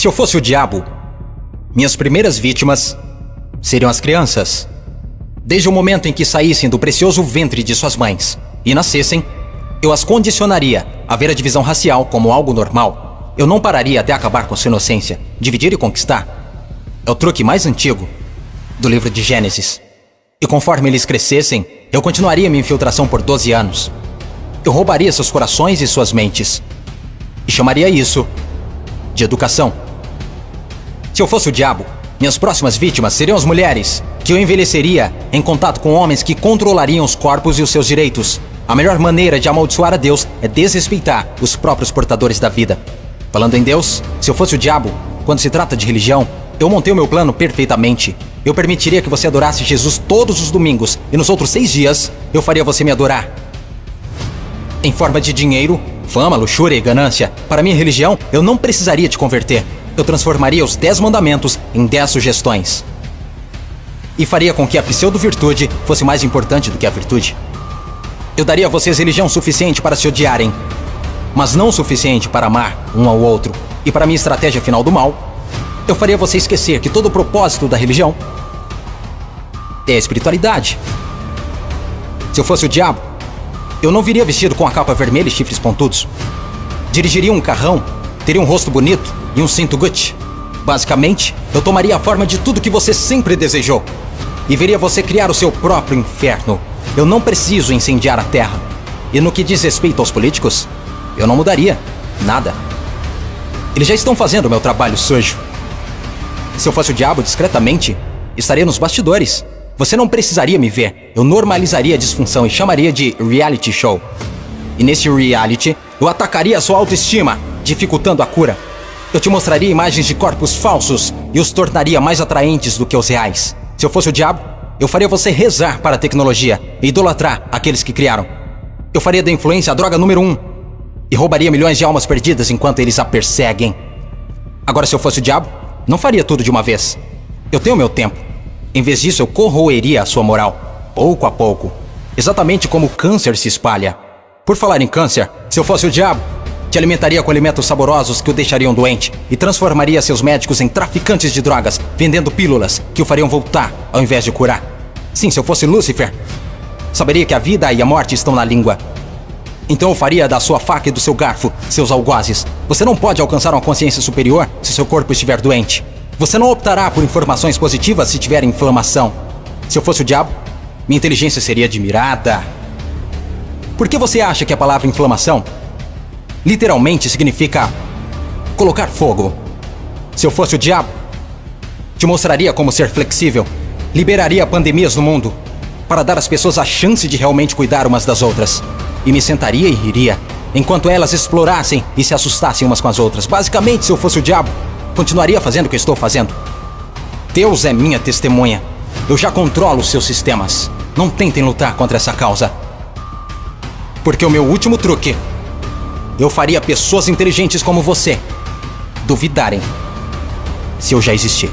Se eu fosse o diabo, minhas primeiras vítimas seriam as crianças. Desde o momento em que saíssem do precioso ventre de suas mães e nascessem, eu as condicionaria a ver a divisão racial como algo normal. Eu não pararia até acabar com sua inocência. Dividir e conquistar é o truque mais antigo do livro de Gênesis. E conforme eles crescessem, eu continuaria minha infiltração por 12 anos. Eu roubaria seus corações e suas mentes e chamaria isso de educação. Se eu fosse o diabo, minhas próximas vítimas seriam as mulheres, que eu envelheceria em contato com homens que controlariam os corpos e os seus direitos. A melhor maneira de amaldiçoar a Deus é desrespeitar os próprios portadores da vida. Falando em Deus, se eu fosse o diabo, quando se trata de religião, eu montei o meu plano perfeitamente. Eu permitiria que você adorasse Jesus todos os domingos, e nos outros 6 dias, eu faria você me adorar. Em forma de dinheiro, fama, luxúria e ganância. Para minha religião, eu não precisaria te converter. Eu transformaria os 10 mandamentos em 10 sugestões. E faria com que a pseudo-virtude fosse mais importante do que a virtude. Eu daria a vocês religião suficiente para se odiarem, mas não o suficiente para amar um ao outro. E para minha estratégia final do mal, eu faria você esquecer que todo o propósito da religião é a espiritualidade. Se eu fosse o diabo, eu não viria vestido com a capa vermelha e chifres pontudos. Dirigiria um carrão, teria um rosto bonito e um cinto Gucci. Basicamente, eu tomaria a forma de tudo que você sempre desejou e veria você criar o seu próprio inferno. Eu não preciso incendiar a terra. E no que diz respeito aos políticos, eu não mudaria nada. Eles já estão fazendo o meu trabalho sujo. Se eu fosse o diabo, discretamente, estaria nos bastidores. Você não precisaria me ver. Eu normalizaria a disfunção e chamaria de reality show. E nesse reality, eu atacaria a sua autoestima, dificultando a cura. Eu te mostraria imagens de corpos falsos e os tornaria mais atraentes do que os reais. Se eu fosse o diabo, eu faria você rezar para a tecnologia e idolatrar aqueles que criaram. Eu faria da influência a droga número 1 e roubaria milhões de almas perdidas enquanto eles a perseguem. Agora, se eu fosse o diabo, não faria tudo de uma vez. Eu tenho meu tempo. Em vez disso, eu corroeria a sua moral, pouco a pouco. Exatamente como o câncer se espalha. Por falar em câncer, se eu fosse o diabo, te alimentaria com alimentos saborosos que o deixariam doente e transformaria seus médicos em traficantes de drogas, vendendo pílulas que o fariam voltar ao invés de curar. Sim, se eu fosse Lúcifer, saberia que a vida e a morte estão na língua. Então eu faria da sua faca e do seu garfo seus algozes. Você não pode alcançar uma consciência superior se seu corpo estiver doente. Você não optará por informações positivas se tiver inflamação. Se eu fosse o diabo, minha inteligência seria admirada. Por que você acha que a palavra inflamação literalmente significa colocar fogo? Se eu fosse o diabo, te mostraria como ser flexível. Liberaria pandemias no mundo para dar às pessoas a chance de realmente cuidar umas das outras. E me sentaria e riria, enquanto elas explorassem e se assustassem umas com as outras. Basicamente, se eu fosse o diabo, continuaria fazendo o que estou fazendo. Deus é minha testemunha. Eu já controlo os seus sistemas. Não tentem lutar contra essa causa. Porque o meu último truque, eu faria pessoas inteligentes como você duvidarem se eu já existir.